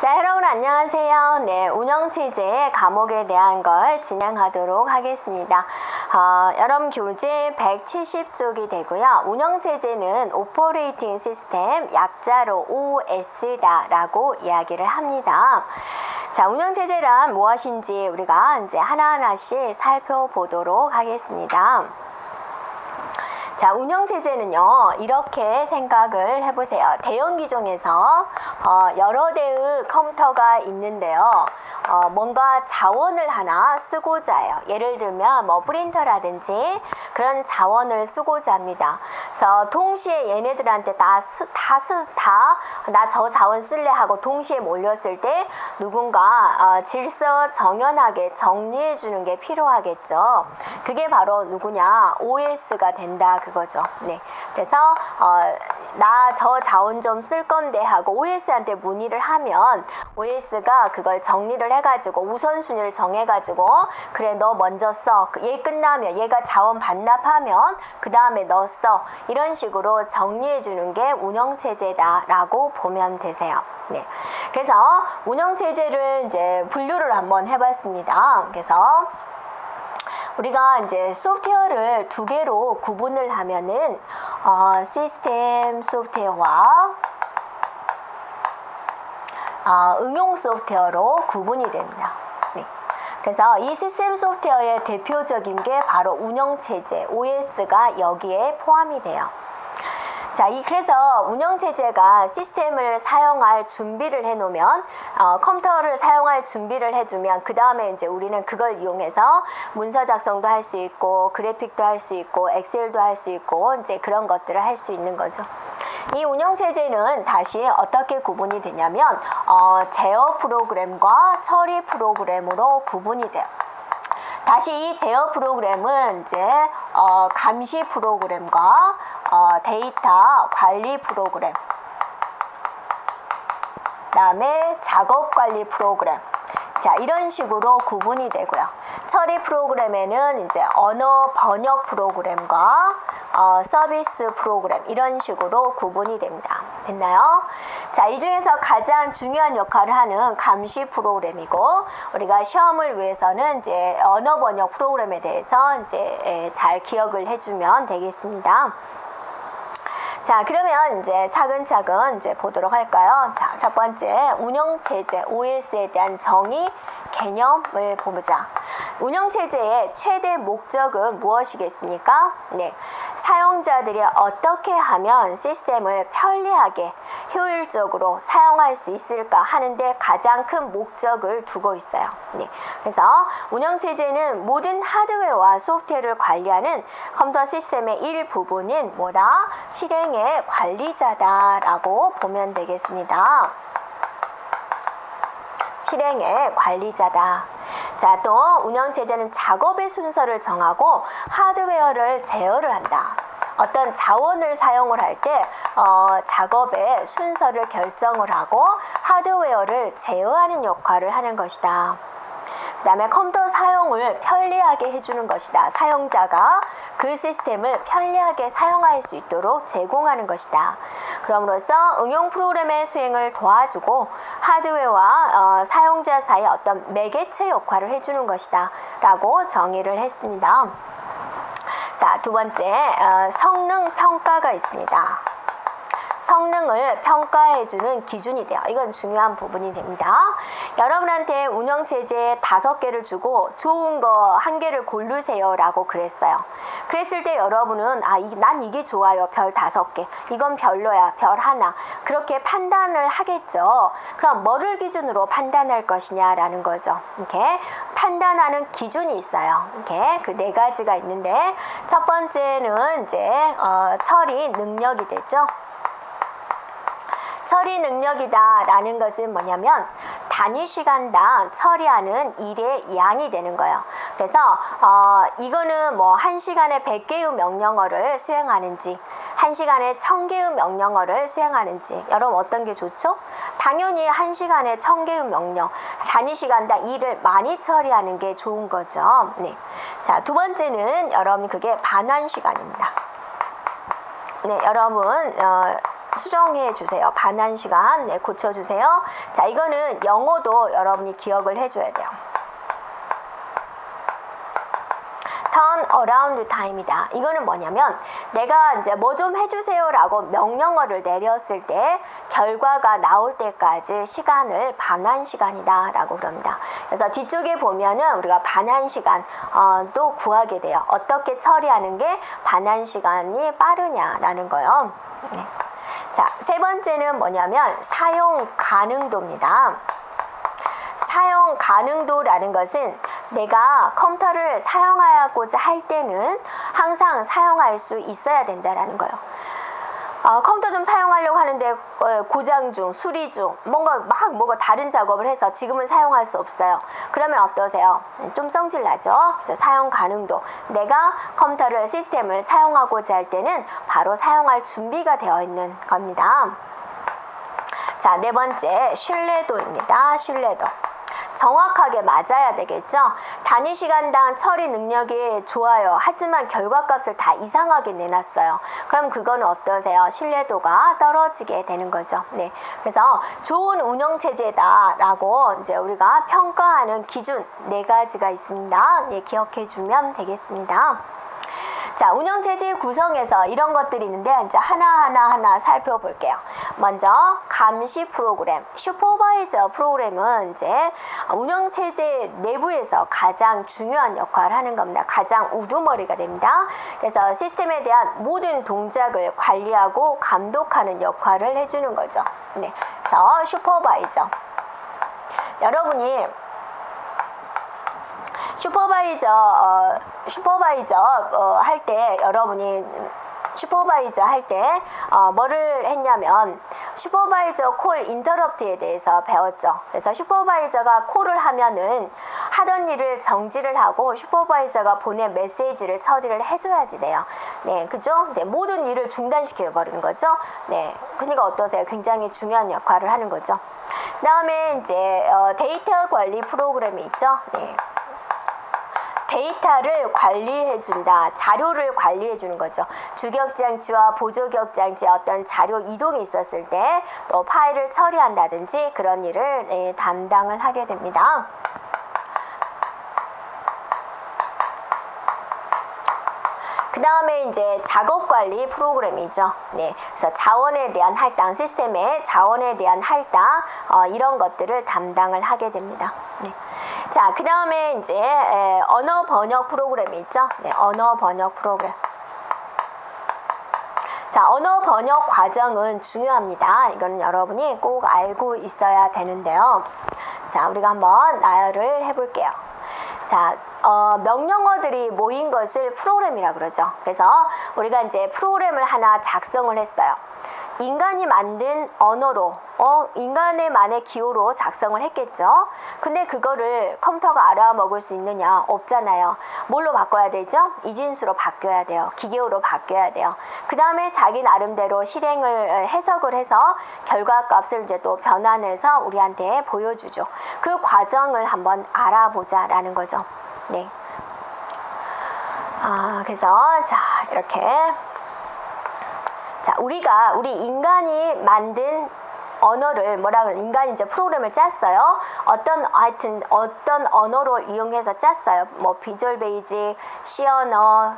자, 여러분 안녕하세요. 네, 운영체제의 과목에 대한 걸 진행하도록 하겠습니다. 여러분 교재 170쪽이 되고요. 운영체제는 오퍼레이팅 시스템, 약자로 OS다 라고 이야기를 합니다. 자, 운영체제란 무엇인지 우리가 이제 하나하나씩 살펴보도록 하겠습니다. 자, 운영체제는요, 이렇게 생각을 해보세요. 대형기종에서 여러 대의 컴퓨터가 있는데요. 뭔가 자원을 하나 쓰고자 해요. 예를 들면 뭐 프린터라든지 그런 자원을 쓰고자 합니다. 그래서 동시에 얘네들한테 나 저 자원 쓸래 하고 동시에 몰렸을 때 누군가 질서 정연하게 정리해 주는 게 필요하겠죠. 그게 바로 누구냐? OS가 된다 그거죠. 네. 그래서 나 저 자원 좀 쓸 건데 하고 OS한테 문의를 하면 OS가 그걸 정리를 해가지고 우선순위를 정해가지고 그래 너 먼저 써. 얘 끝나면 얘가 자원 반납하면 그 다음에 너 써. 이런 식으로 정리해 주는 게 운영체제다 라고 보면 되세요. 네. 그래서 운영체제를 이제 분류를 한번 해봤습니다. 그래서 우리가 이제 소프트웨어를 두 개로 구분을 하면은 시스템 소프트웨어와 응용 소프트웨어로 구분이 됩니다. 네. 그래서 이 시스템 소프트웨어의 대표적인 게 바로 운영체제 OS가 여기에 포함이 돼요. 자, 그래서 운영체제가 시스템을 사용할 준비를 해놓으면 컴퓨터를 사용할 준비를 해두면 그 다음에 이제 우리는 그걸 이용해서 문서 작성도 할 수 있고 그래픽도 할 수 있고 엑셀도 할 수 있고 이제 그런 것들을 할 수 있는 거죠. 이 운영체제는 다시 어떻게 구분이 되냐면 제어 프로그램과 처리 프로그램으로 구분이 돼요. 다시 이 제어 프로그램은 이제 감시 프로그램과 데이터 관리 프로그램, 그다음에 작업 관리 프로그램. 자, 이런 식으로 구분이 되고요. 처리 프로그램에는 이제 언어 번역 프로그램과 서비스 프로그램 이런 식으로 구분이 됩니다. 됐나요? 자, 이 중에서 가장 중요한 역할을 하는 감시 프로그램이고 우리가 시험을 위해서는 이제 언어 번역 프로그램에 대해서 이제 잘 기억을 해주면 되겠습니다. 자, 그러면 이제 차근차근 이제 보도록 할까요? 자, 첫 번째 운영체제 OS에 대한 정의 개념을 보자. 운영체제의 최대 목적은 무엇이겠습니까? 네, 사용자들이 어떻게 하면 시스템을 편리하게 효율적으로 사용할 수 있을까 하는데 가장 큰 목적을 두고 있어요. 네, 그래서 운영체제는 모든 하드웨어와 소프트웨어를 관리하는 컴퓨터 시스템의 일부분인 뭐다? 실행의 관리자다라고 보면 되겠습니다. 실행의 관리자다. 자, 또 운영체제는 작업의 순서를 정하고 하드웨어를 제어를 한다. 어떤 자원을 사용을 할 때 작업의 순서를 결정을 하고 하드웨어를 제어하는 역할을 하는 것이다. 그 다음에 컴퓨터 사용을 편리하게 해주는 것이다. 사용자가 그 시스템을 편리하게 사용할 수 있도록 제공하는 것이다. 그럼으로써 응용 프로그램의 수행을 도와주고 하드웨어와 사용자 사이 어떤 매개체 역할을 해주는 것이다 라고 정의를 했습니다. 자, 두 번째 성능 평가가 있습니다. 성능을 평가해주는 기준이 돼요. 이건 중요한 부분이 됩니다. 여러분한테 운영체제 5개를 주고 좋은 거 1개를 고르세요 라고 그랬어요. 그랬을 때 여러분은 난 이게 좋아요. 별 5개. 이건 별로야. 별 1. 그렇게 판단을 하겠죠. 그럼 뭐를 기준으로 판단할 것이냐 라는 거죠. 이렇게 판단하는 기준이 있어요. 이렇게 그 4가지가 있는데 첫 번째는 이제 처리 능력이 되죠. 처리 능력이다 라는 것은 뭐냐면 단위 시간당 처리하는 일의 양이 되는 거예요. 그래서 이거는 뭐 1시간에 100개의 명령어를 수행하는지 1시간에 1000개의 명령어를 수행하는지 여러분 어떤 게 좋죠? 당연히 1시간에 1000개의 명령 단위 시간당 일을 많이 처리하는 게 좋은 거죠. 네. 자, 두 번째는 여러분 그게 반환 시간입니다. 네, 여러분 수정해 주세요. 반환 시간 네, 고쳐주세요. 자, 이거는 영어도 여러분이 기억을 해줘야 돼요. turn around time이다. 이거는 뭐냐면 내가 이제 뭐 좀 해주세요라고 명령어를 내렸을 때 결과가 나올 때까지 시간을 반환 시간이다라고 그럽니다. 그래서 뒤쪽에 보면은 우리가 반환 시간 또 구하게 돼요. 어떻게 처리하는 게 반환 시간이 빠르냐라는 거요. 네. 자, 세 번째는 뭐냐면 사용 가능도입니다. 사용 가능도라는 것은 내가 컴퓨터를 사용하고자 할 때는 항상 사용할 수 있어야 된다라는 거예요. 컴퓨터 좀 사용하려고 하는데 고장 중, 수리 중, 뭔가 다른 작업을 해서 지금은 사용할 수 없어요. 그러면 어떠세요? 좀 성질 나죠? 그래서 사용 가능도. 내가 컴퓨터를, 시스템을 사용하고자 할 때는 바로 사용할 준비가 되어 있는 겁니다. 자, 네 번째, 신뢰도입니다. 신뢰도. 정확하게 맞아야 되겠죠. 단위 시간당 처리 능력이 좋아요. 하지만 결과값을 다 이상하게 내놨어요. 그럼 그건 어떠세요? 신뢰도가 떨어지게 되는 거죠. 네. 그래서 좋은 운영체제다라고 이제 우리가 평가하는 기준 4가지가 있습니다. 네, 기억해 주면 되겠습니다. 자, 운영체제 구성에서 이런 것들이 있는데 이제 하나하나 살펴볼게요. 먼저 감시 프로그램, 슈퍼바이저 프로그램은 이제 운영체제 내부에서 가장 중요한 역할을 하는 겁니다. 가장 우두머리가 됩니다. 그래서 시스템에 대한 모든 동작을 관리하고 감독하는 역할을 해주는 거죠. 네, 그래서 슈퍼바이저. 여러분이 슈퍼바이저 할 때 여러분이 슈퍼바이저 할 때 뭐를 했냐면 슈퍼바이저 콜 인터럽트에 대해서 배웠죠. 그래서 슈퍼바이저가 콜을 하면은 하던 일을 정지를 하고 슈퍼바이저가 보낸 메시지를 처리를 해줘야지 돼요. 네, 그죠? 네, 모든 일을 중단시켜 버리는 거죠. 네, 그러니까 어떠세요? 굉장히 중요한 역할을 하는 거죠. 그다음에 이제 데이터 관리 프로그램이 있죠. 네. 데이터를 관리해준다. 자료를 관리해주는 거죠. 주격장치와 보조격장치의 어떤 자료 이동이 있었을 때 또 파일을 처리한다든지 그런 일을 담당을 하게 됩니다. 그 다음에 이제 작업관리 프로그램이죠. 네, 그래서 자원에 대한 할당, 시스템의 자원에 대한 할당 이런 것들을 담당을 하게 됩니다. 네. 자, 그 다음에 이제 언어 번역 프로그램이 있죠. 네, 언어 번역 프로그램. 자, 언어 번역 과정은 중요합니다. 이건 여러분이 꼭 알고 있어야 되는데요. 자, 우리가 한번 나열을 해볼게요. 자, 명령어들이 모인 것을 프로그램이라고 그러죠. 그래서 우리가 이제 프로그램을 하나 작성을 했어요. 인간이 만든 언어로, 인간의만의 기호로 작성을 했겠죠. 근데 그거를 컴퓨터가 알아먹을 수 있느냐? 없잖아요. 뭘로 바꿔야 되죠? 이진수로 바뀌어야 돼요. 기계어로 바뀌어야 돼요. 그 다음에 자기 나름대로 실행을 해석을 해서 결과값을 이제 또 변환해서 우리한테 보여주죠. 그 과정을 한번 알아보자라는 거죠. 네. 그래서 자, 이렇게. 자, 우리 인간이 만든 언어를 인간이 이제 프로그램을 짰어요. 어떤 언어로 이용해서 짰어요. 뭐 비주얼 베이직, C 언어,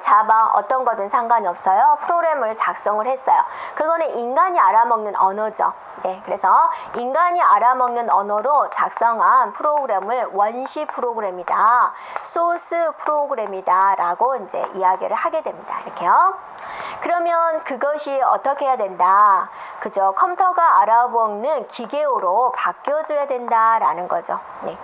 자바 어떤 거든 상관이 없어요. 프로그램을 작성을 했어요. 그거는 인간이 알아먹는 언어죠. 네, 그래서 인간이 알아먹는 언어로 작성한 프로그램을 원시 프로그램이다, 소스 프로그램이다 라고 이제 이야기를 하게 됩니다. 이렇게요. 그러면 그것이 어떻게 해야 된다? 그죠? 컴퓨터가 알아먹는 기계어로 바뀌어줘야 된다라는 거죠. 네.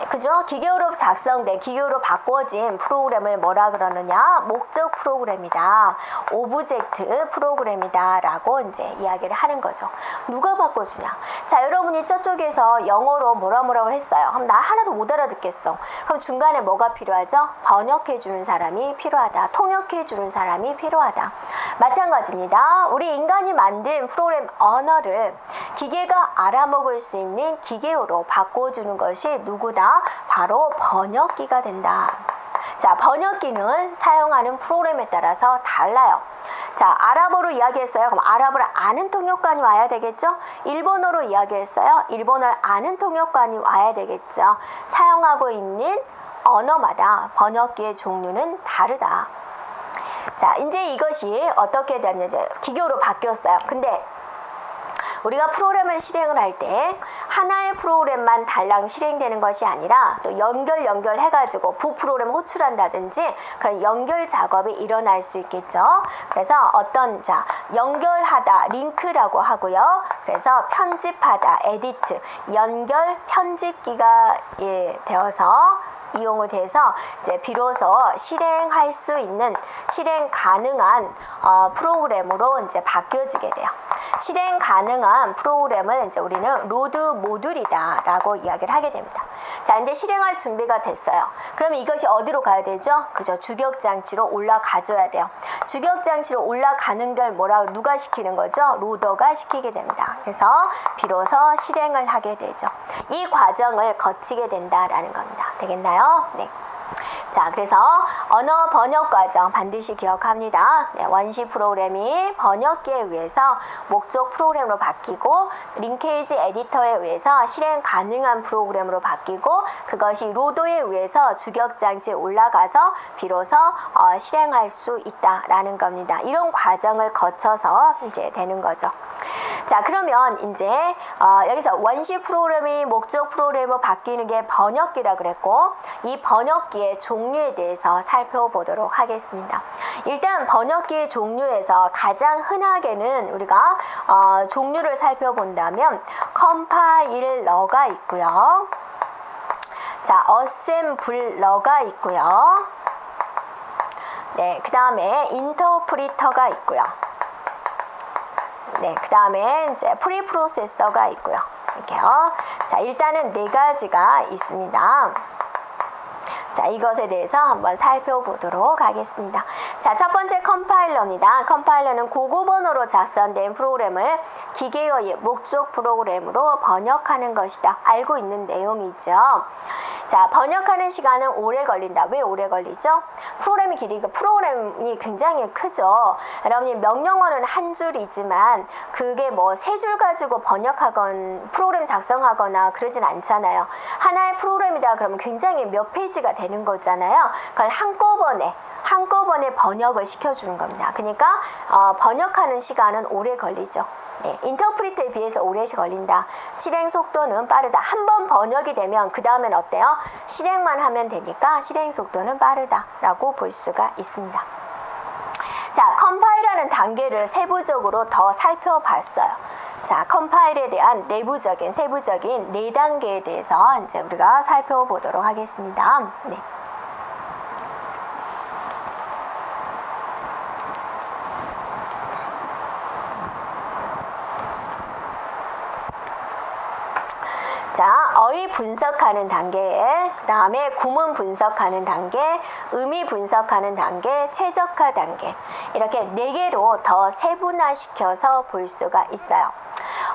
그죠? 기계어로 작성된, 기계어로 바꿔진 프로그램을 뭐라 그러느냐? 목적 프로그램이다, 오브젝트 프로그램이다 라고 이제 이야기를 하는 거죠. 누가 바꿔주냐? 자, 여러분이 저쪽에서 영어로 뭐라고 했어요. 그럼 나 하나도 못 알아듣겠어. 그럼 중간에 뭐가 필요하죠? 번역해주는 사람이 필요하다. 통역해주는 사람이 필요하다. 마찬가지입니다. 우리 인간이 만든 프로그램 언어를 기계가 알아먹을 수 있는 기계어로 바꿔주는 것이 누구다? 바로 번역기가 된다. 자, 번역기는 사용하는 프로그램에 따라서 달라요. 자, 아랍어로 이야기했어요. 그럼 아랍어를 아는 통역관이 와야 되겠죠? 일본어로 이야기했어요. 일본어를 아는 통역관이 와야 되겠죠. 사용하고 있는 언어마다 번역기의 종류는 다르다. 자, 이제 이것이 어떻게 됐는지 기교로 바뀌었어요. 근데 우리가 프로그램을 실행을 할 때 하나의 프로그램만 달랑 실행되는 것이 아니라 또 연결해가지고 부프로그램 호출한다든지 그런 연결 작업이 일어날 수 있겠죠. 그래서 어떤 연결하다 링크라고 하고요. 그래서 편집하다 에디트 연결 편집기가 되어서 이용이 돼서 이제 비로소 실행할 수 있는 실행 가능한 프로그램으로 이제 바뀌어지게 돼요. 실행 가능한 프로그램을 이제 우리는 로드 모듈이다라고 이야기를 하게 됩니다. 자, 이제 실행할 준비가 됐어요. 그러면 이것이 어디로 가야 되죠? 그죠? 주격장치로 올라가줘야 돼요. 주격장치로 올라가는 걸 누가 시키는 거죠? 로더가 시키게 됩니다. 그래서 비로소 실행을 하게 되죠. 이 과정을 거치게 된다라는 겁니다. 되겠나요? 네. 자, 그래서 언어 번역 과정 반드시 기억합니다. 네, 원시 프로그램이 번역기에 의해서 목적 프로그램으로 바뀌고 링케이지 에디터에 의해서 실행 가능한 프로그램으로 바뀌고 그것이 로더에 의해서 주격장치에 올라가서 비로소 실행할 수 있다라는 겁니다. 이런 과정을 거쳐서 이제 되는 거죠. 자, 그러면 이제 여기서 원시 프로그램이 목적 프로그램으로 바뀌는 게 번역기라 그랬고 이 번역기의 종류에 대해서 살펴보도록 하겠습니다. 일단 번역기의 종류에서 가장 흔하게는 우리가 종류를 살펴본다면 컴파일러가 있고요. 자, 어셈블러가 있고요. 네, 그 다음에 인터프리터가 있고요. 네, 그 다음에 이제 프리프로세서가 있고요. 이렇게요. 자, 일단은 네 가지가 있습니다. 자, 이것에 대해서 한번 살펴보도록 하겠습니다. 자, 첫 번째 컴파일러입니다. 컴파일러는 고고번호로 작성된 프로그램을 기계의 목적 프로그램으로 번역하는 것이다. 알고 있는 내용이죠. 자, 번역하는 시간은 오래 걸린다. 왜 오래 걸리죠? 프로그램이 길이가 프로그램이 굉장히 크죠. 여러분이 명령어는 한 줄이지만 그게 뭐 세 줄 가지고 번역하건 프로그램 작성하거나 그러진 않잖아요. 하나의 프로그램이다 그러면 굉장히 몇 페이지가 되는 거잖아요. 그걸 한꺼번에 번역을 시켜주는 겁니다. 그러니까 번역하는 시간은 오래 걸리죠. 네, 인터프리터에 비해서 오래 걸린다. 실행 속도는 빠르다. 한 번 번역이 되면 그 다음엔 어때요? 실행만 하면 되니까 실행 속도는 빠르다라고 볼 수가 있습니다. 자, 컴파일하는 단계를 세부적으로 더 살펴봤어요. 자, 컴파일에 대한 세부적인 4단계에 대해서 이제 우리가 살펴보도록 하겠습니다. 네. 자, 어휘 분석하는 단계, 그 다음에 구문 분석하는 단계, 의미 분석하는 단계, 최적화 단계 이렇게 4개로 더 세분화시켜서 볼 수가 있어요.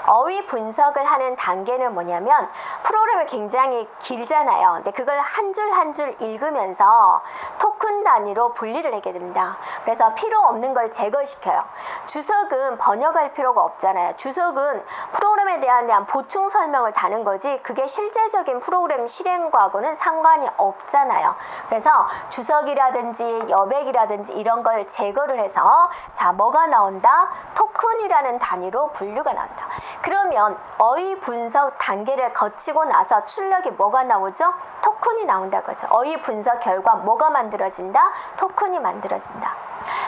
어휘 분석을 하는 단계는 뭐냐면 프로그램이 굉장히 길잖아요. 근데 그걸 한 줄 한 줄 읽으면서 토큰 단위로 분리를 하게 됩니다. 그래서 필요 없는 걸 제거시켜요. 주석은 번역할 필요가 없잖아요. 주석은 프로그램에 대한 보충 설명을 다는 거지 그게 실제적인 프로그램 실행과는 상관이 없잖아요. 그래서 주석이라든지 여백이라든지 이런 걸 제거를 해서 자, 뭐가 나온다? 토큰이라는 단위로 분류가 나온다. 그러면 어휘 분석 단계를 거치고 나서 출력이 뭐가 나오죠? 토큰이 나온다고죠. 어휘 분석 결과 뭐가 만들어진다? 토큰이 만들어진다.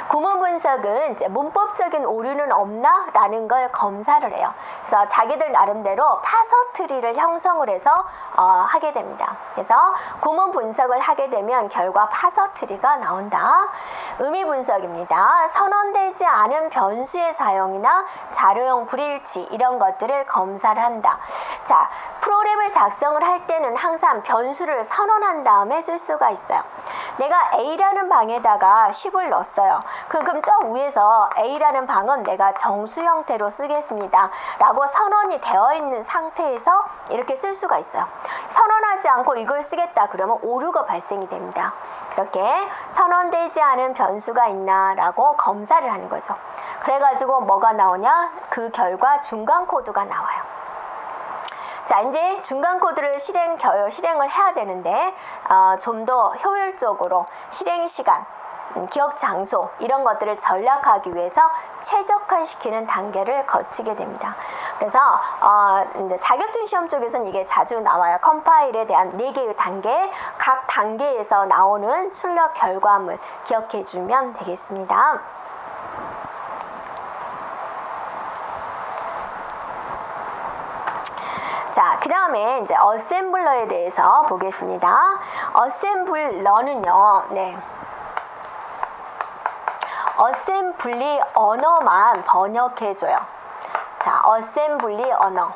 구문 분석은 이제 문법적인 오류는 없나? 라는 걸 검사를 해요. 그래서 자기들 나름대로 파서 트리를 형성을 해서 하게 됩니다. 그래서 구문 분석을 하게 되면 결과 파서 트리가 나온다. 의미 분석입니다. 선언되지 않은 변수의 사용이나 자료형 불일치 이런 것들을 검사를 한다. 자, 프로그램을 작성을 할 때는 항상 변수를 선언한 다음에 쓸 수가 있어요. 내가 A라는 방에다가 10을 넣었어요. 그럼 저 위에서 A라는 방은 내가 정수 형태로 쓰겠습니다 라고 선언이 되어 있는 상태에서 이렇게 쓸 수가 있어요. 선언하지 않고 이걸 쓰겠다 그러면 오류가 발생이 됩니다. 그렇게 선언되지 않은 변수가 있나 라고 검사를 하는 거죠. 그래가지고 뭐가 나오냐? 그 결과 중간 코드가 나와요. 자, 이제 중간 코드를 실행을 해야 되는데 좀 더 효율적으로 실행 시간, 기억 장소 이런 것들을 전략하기 위해서 최적화시키는 단계를 거치게 됩니다. 그래서 이제 자격증 시험 쪽에서는 이게 자주 나와요. 컴파일에 대한 4개의 단계, 각 단계에서 나오는 출력 결과물 기억해 주면 되겠습니다. 자, 그 다음에 이제 어셈블러에 대해서 보겠습니다. 어셈블러는요, 네. 어셈블리 언어만 번역해줘요. 자, 어셈블리 언어.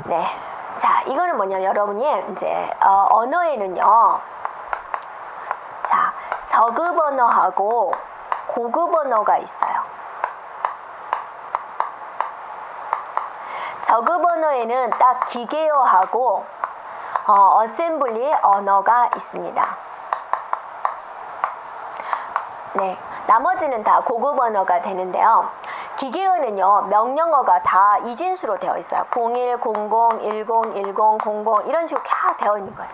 네. 자, 이거는 뭐냐면 여러분이 이제 언어에는요, 자, 저급 언어하고 고급 언어가 있어요. 저급 언어에는 딱 기계어하고 어셈블리 언어가 있습니다. 네, 나머지는 다 고급 언어가 되는데요. 기계어는요, 명령어가 다 이진수로 되어 있어요. 01, 00, 10, 10, 00 이런 식으로 다 되어 있는 거예요.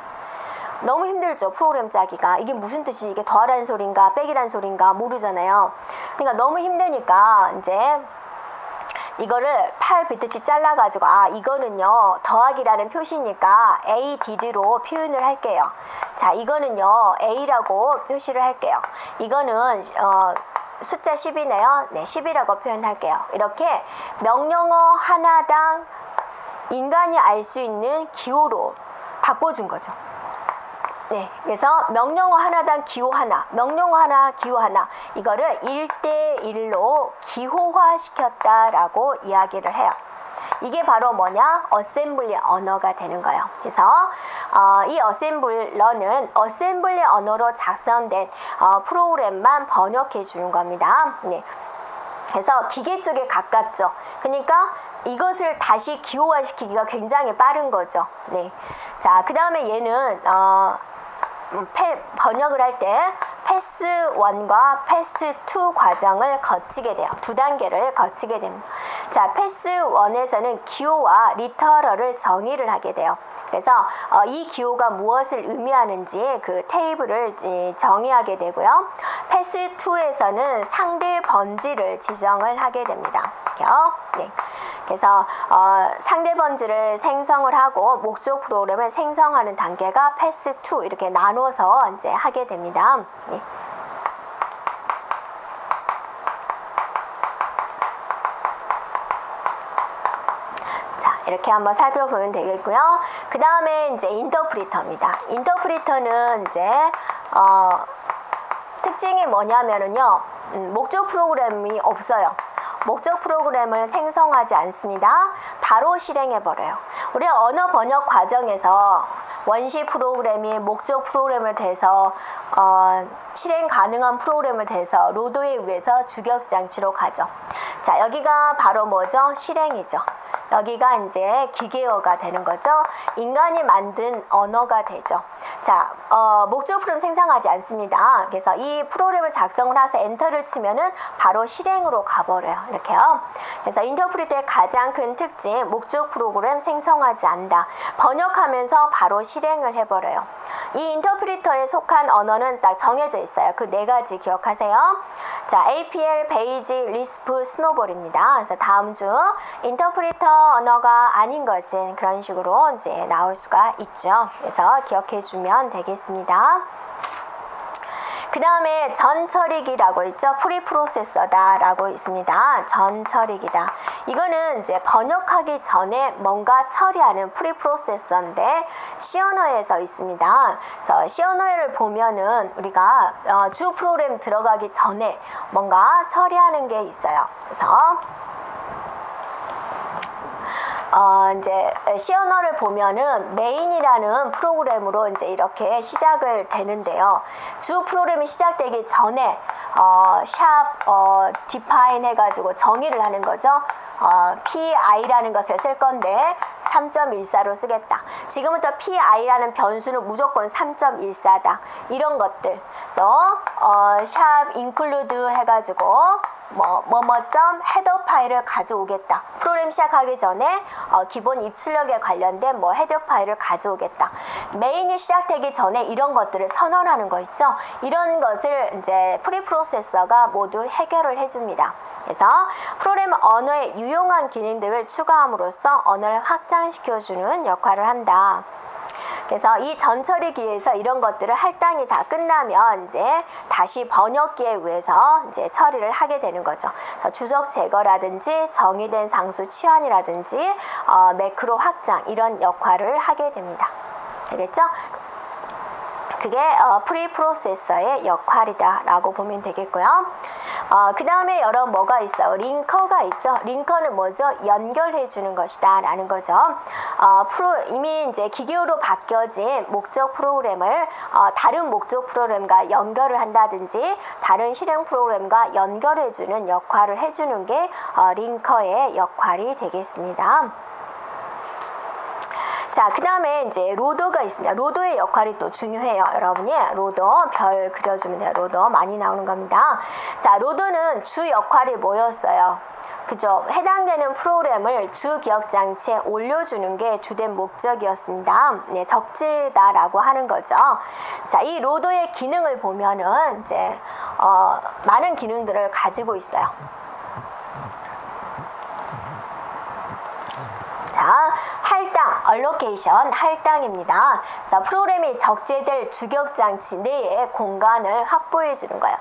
너무 힘들죠, 프로그램 짜기가. 이게 무슨 뜻이, 이게 더하라는 소린가 빼기라는 소린가 모르잖아요. 그러니까 너무 힘드니까 이제 이거를 8비트씩 잘라가지고 이거는요 더하기라는 표시니까 A, DD로 표현을 할게요. 자, 이거는요 A라고 표시를 할게요. 이거는 숫자 10이네요. 네, 10이라고 표현할게요. 이렇게 명령어 하나당 인간이 알 수 있는 기호로 바꿔준 거죠. 네, 그래서 명령어 하나당 기호 하나, 명령어 하나, 기호 하나, 이거를 1대1로 기호화 시켰다라고 이야기를 해요. 이게 바로 뭐냐? 어셈블리 언어가 되는 거예요. 그래서 이 어셈블러는 어셈블리 언어로 작성된 프로그램만 번역해 주는 겁니다. 네. 그래서 기계 쪽에 가깝죠. 그러니까 이것을 다시 기호화 시키기가 굉장히 빠른 거죠. 네. 자, 그 다음에 얘는 번역을 할 때 패스 1과 패스 2 과정을 거치게 돼요. 2단계를 거치게 됩니다. 자, 패스 1에서는 기호와 리터럴을 정의를 하게 돼요. 그래서 이 기호가 무엇을 의미하는지 그 테이블을 정의하게 되고요. 패스 2에서는 상대 번지를 지정을 하게 됩니다. 네. 그래서 상대 번지를 생성을 하고 목적 프로그램을 생성하는 단계가 패스 2 이렇게 나눠서 이제 하게 됩니다. 네. 자, 이렇게 한번 살펴보면 되겠고요. 그 다음에 이제 인터프리터입니다. 인터프리터는 이제 특징이 뭐냐면은요, 목적 프로그램이 없어요. 목적 프로그램을 생성하지 않습니다. 바로 실행해 버려요. 우리가 언어 번역 과정에서 원시 프로그램이 목적 프로그램을 대해서 실행 가능한 프로그램을 대해서 로드에 의해서 주격 장치로 가죠. 자, 여기가 바로 뭐죠? 실행이죠. 여기가 이제 기계어가 되는 거죠. 인간이 만든 언어가 되죠. 자, 목적 프로그램 생성하지 않습니다. 그래서 이 프로그램을 작성을 해서 엔터를 치면은 바로 실행으로 가버려요. 이렇게요. 그래서 인터프리터의 가장 큰 특징, 목적 프로그램 생성하지 않는다. 번역하면서 바로 실행을 해버려요. 이 인터프리터에 속한 언어는 딱 정해져 있어요. 그 4가지 기억하세요. 자, APL, 베이지, 리스프, 스노볼입니다. 그래서 다음 중 인터프리터 언어가 아닌 것은 그런 식으로 이제 나올 수가 있죠. 그래서 기억해 주면 되겠습니다. 그 다음에 전처리기라고 있죠. 프리프로세서다 라고 있습니다. 전처리기다. 이거는 이제 번역하기 전에 뭔가 처리하는 프리프로세서인데 C 언어에서 있습니다. 그래서 C 언어를 보면은 우리가 주 프로그램 들어가기 전에 뭔가 처리하는 게 있어요. 그래서 이제 시어너를 보면은 메인이라는 프로그램으로 이제 이렇게 시작을 되는데요. 주 프로그램이 시작되기 전에 샵 define 해가지고 정의를 하는 거죠. PI라는 것을 쓸 건데 3.14로 쓰겠다. 지금부터 PI라는 변수는 무조건 3.14다. 이런 것들. 또 샵 include 해가지고 뭐뭐점 헤더 파일을 가져오겠다. 프로그램 시작하기 전에 기본 입출력에 관련된 헤더 파일을 가져오겠다. 메인이 시작되기 전에 이런 것들을 선언하는 거 있죠. 이런 것을 이제 프리프로세서가 모두 해결을 해줍니다. 그래서 프로그램 언어에 유용한 기능들을 추가함으로써 언어를 확장시켜주는 역할을 한다. 그래서 이 전처리기에서 이런 것들을 할당이 다 끝나면 이제 다시 번역기에 의해서 이제 처리를 하게 되는 거죠. 그래서 주석 제거라든지 정의된 상수 치환이라든지 매크로 확장 이런 역할을 하게 됩니다. 되겠죠? 그게 프리프로세서의 역할이다 라고 보면 되겠고요. 그 다음에 여러 뭐가 있어요? 링커가 있죠. 링커는 뭐죠? 연결해 주는 것이다 라는 거죠. 이미 이제 기계로 바뀌어진 목적 프로그램을 다른 목적 프로그램과 연결을 한다든지 다른 실행 프로그램과 연결해 주는 역할을 해주는 게 링커의 역할이 되겠습니다. 자, 그 다음에 이제 로더가 있습니다. 로더의 역할이 또 중요해요. 여러분이 로더 별 그려주면 돼요. 로더 많이 나오는 겁니다. 자, 로더는 주 역할이 뭐였어요? 그죠? 해당되는 프로그램을 주 기억 장치에 올려주는 게 주된 목적이었습니다. 네, 적재다라고 하는 거죠. 자, 이 로더의 기능을 보면은 이제 많은 기능들을 가지고 있어요. 자, 할당, allocation, 할당입니다. 자, 프로그램이 적재될 주격장치 내에 공간을 확보해 주는 거예요.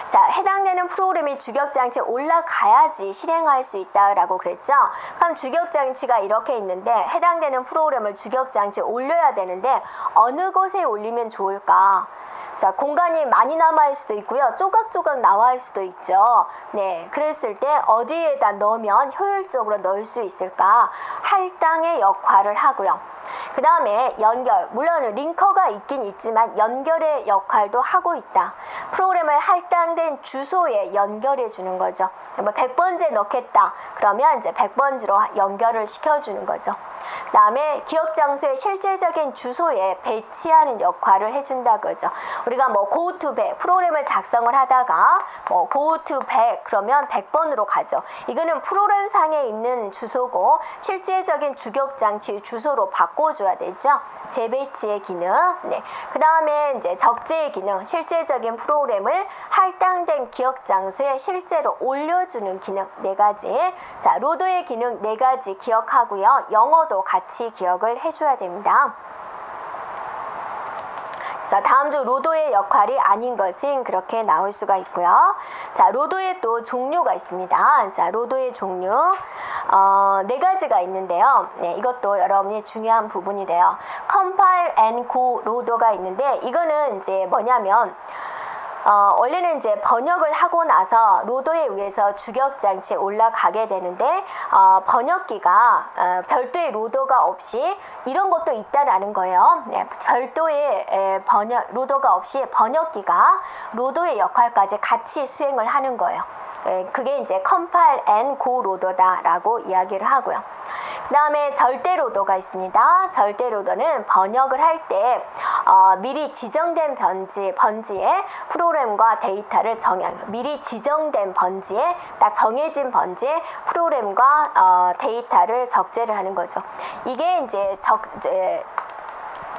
자, 해당되는 프로그램이 주격장치에 올라가야지 실행할 수 있다라고 그랬죠. 그럼 주격장치가 이렇게 있는데 해당되는 프로그램을 주격장치에 올려야 되는데 어느 곳에 올리면 좋을까? 자, 공간이 많이 남아있을 수도 있고요. 조각조각 나와있을 수도 있죠. 네, 그랬을 때 어디에다 넣으면 효율적으로 넣을 수 있을까? 할당의 역할을 하고요. 그 다음에 연결, 물론 링커가 있긴 있지만 연결의 역할도 하고 있다. 프로그램을 할당된 주소에 연결해 주는 거죠. 100번째 넣겠다. 그러면 이제 100번지로 연결을 시켜주는 거죠. 그 다음에 기억 장소의 실제적인 주소에 배치하는 역할을 해준다 그죠. 우리가 go to 100 프로그램을 작성을 하다가 go to 100 그러면 100번으로 가죠. 이거는 프로그램 상에 있는 주소고 실제적인 주격 장치 주소로 바꿔줘야 되죠. 재배치의 기능. 네. 그 다음에 이제 적재의 기능, 실제적인 프로그램을 할당된 기억 장소에 실제로 올려주는 기능 4가지. 자, 로더의 기능 4가지 기억하고요. 영어도 같이 기억을 해줘야 됩니다. 자, 다음 중 로더의 역할이 아닌 것은 그렇게 나올 수가 있고요. 자, 로더의 또 종류가 있습니다. 자, 로더의 종류 4가지가 있는데요. 네, 이것도 여러분이 중요한 부분이 돼요. compile and go 로더가 있는데 이거는 이제 뭐냐면 원래는 이제 번역을 하고 나서 로더에 의해서 주격 장치에 올라가게 되는데 번역기가 별도의 로더가 없이 이런 것도 있다라는 거예요. 네, 별도의 로더가 없이 번역기가 로더의 역할까지 같이 수행을 하는 거예요. 그게 이제 compile and go 로더다라고 이야기를 하고요. 그 다음에 절대 로더가 있습니다. 절대 로더는 번역을 할 때 미리 지정된 번지에 프로그램과 데이터를 미리 지정된 번지에 딱 정해진 번지에 프로그램과 데이터를 적재를 하는 거죠. 이게 이제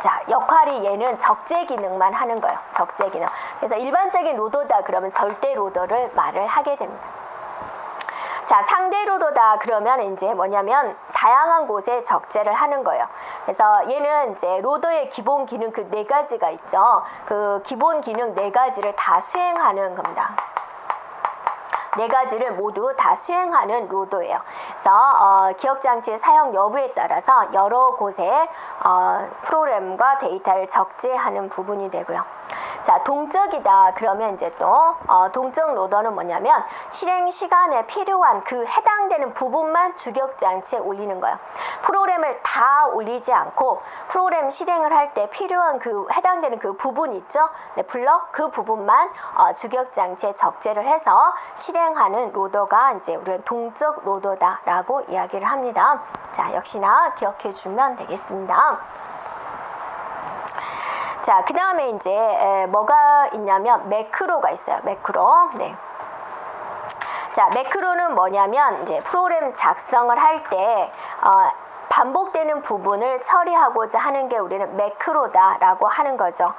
자, 역할이 얘는 적재 기능만 하는 거예요. 적재 기능. 그래서 일반적인 로더다 그러면 절대 로더를 말을 하게 됩니다. 자, 상대 로더다 그러면 이제 뭐냐면 다양한 곳에 적재를 하는 거예요. 그래서 얘는 이제 로더의 기본 기능 그 4가지가 있죠. 그 기본 기능 4가지를 다 수행하는 겁니다. 4가지를 모두 다 수행하는 로더예요. 그래서 기억장치의 사용 여부에 따라서 여러 곳에 프로그램과 데이터를 적재하는 부분이 되고요. 자, 동적이다 그러면 이제 또 동적 로더는 뭐냐면 실행 시간에 필요한 그 해당되는 부분만 주격 장치에 올리는 거예요. 프로그램을 다 올리지 않고 프로그램 실행을 할 때 필요한 그 해당되는 그 부분 있죠? 네, 블럭 그 부분만 주격 장치에 적재를 해서 실행하는 로더가 이제 우리가 동적 로더다라고 이야기를 합니다. 자, 역시나 기억해 주면 되겠습니다. 자, 그 다음에 이제 뭐가 있냐면 매크로가 있어요. 매크로. 네. 자, 매크로는 뭐냐면 이제 프로그램 작성을 할 때 반복되는 부분을 처리하고자 하는 게 우리는 매크로다라고 하는 거죠.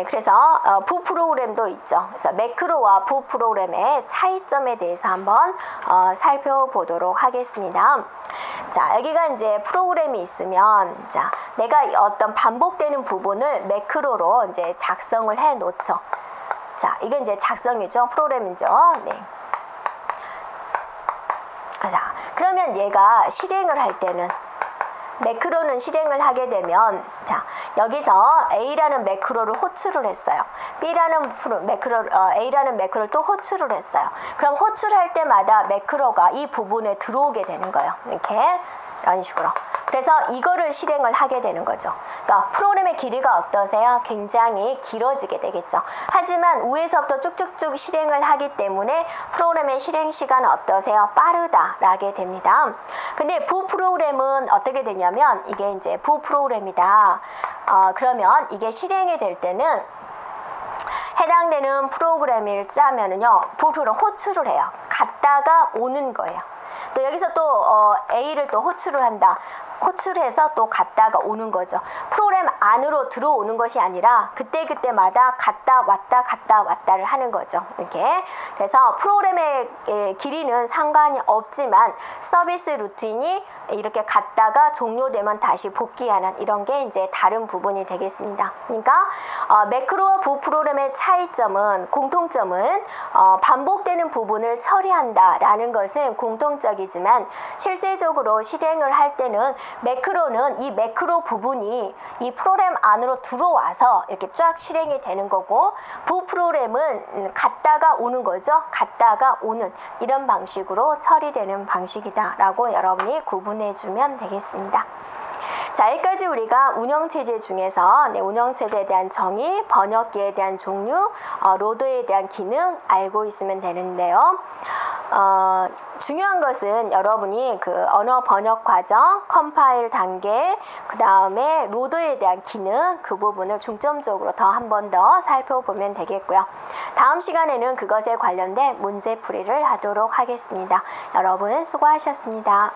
그래서 부 프로그램도 있죠. 그래서 매크로와 부 프로그램의 차이점에 대해서 한번 살펴보도록 하겠습니다. 자, 여기가 이제 프로그램이 있으면, 자, 내가 어떤 반복되는 부분을 매크로로 이제 작성을 해 놓죠. 자, 이게 이제 작성이죠. 프로그램이죠. 네. 자, 그러면 얘가 실행을 할 때는 매크로는 실행을 하게 되면, 자, 여기서 A라는 매크로를 호출을 했어요. B라는 A라는 매크로를 또 호출을 했어요. 그럼 호출할 때마다 매크로가 이 부분에 들어오게 되는 거예요. 이렇게, 이런 식으로. 그래서 이거를 실행을 하게 되는 거죠. 그러니까 프로그램의 길이가 어떠세요? 굉장히 길어지게 되겠죠. 하지만 위에서부터 쭉쭉쭉 실행을 하기 때문에 프로그램의 실행 시간은 어떠세요? 빠르다라게 됩니다. 근데 부 프로그램은 어떻게 되냐면 이게 이제 부 프로그램이다. 그러면 이게 실행이 될 때는 해당되는 프로그램을 짜면은요, 부 프로그램 호출을 해요. 갔다가 오는 거예요. 또 여기서 또 A를 또 호출을 한다. 호출해서 또 갔다가 오는 거죠. 프로그램 안으로 들어오는 것이 아니라 그때그때마다 갔다 왔다를 하는 거죠. 이렇게. 그래서 프로그램의 길이는 상관이 없지만 서비스 루틴이 이렇게 갔다가 종료되면 다시 복귀하는 이런 게 이제 다른 부분이 되겠습니다. 그러니까 매크로와 부 프로그램의 차이점은, 공통점은 반복되는 부분을 처리한다라는 것은 공통적이지만 실제적으로 실행을 할 때는 매크로는 이 매크로 부분이 이 프로그램 안으로 들어와서 이렇게 쫙 실행이 되는 거고, 부 프로그램은 갔다가 오는 거죠. 갔다가 오는 이런 방식으로 처리되는 방식이다라고 여러분이 구분해 주면 되겠습니다. 자, 여기까지 우리가 운영체제 중에서 운영체제에 대한 정의, 번역기에 대한 종류, 로더에 대한 기능 알고 있으면 되는데요. 중요한 것은 여러분이 그 언어 번역 과정, 컴파일 단계, 그 다음에 로더에 대한 기능, 그 부분을 중점적으로 더 한 번 더 살펴보면 되겠고요. 다음 시간에는 그것에 관련된 문제풀이를 하도록 하겠습니다. 여러분 수고하셨습니다.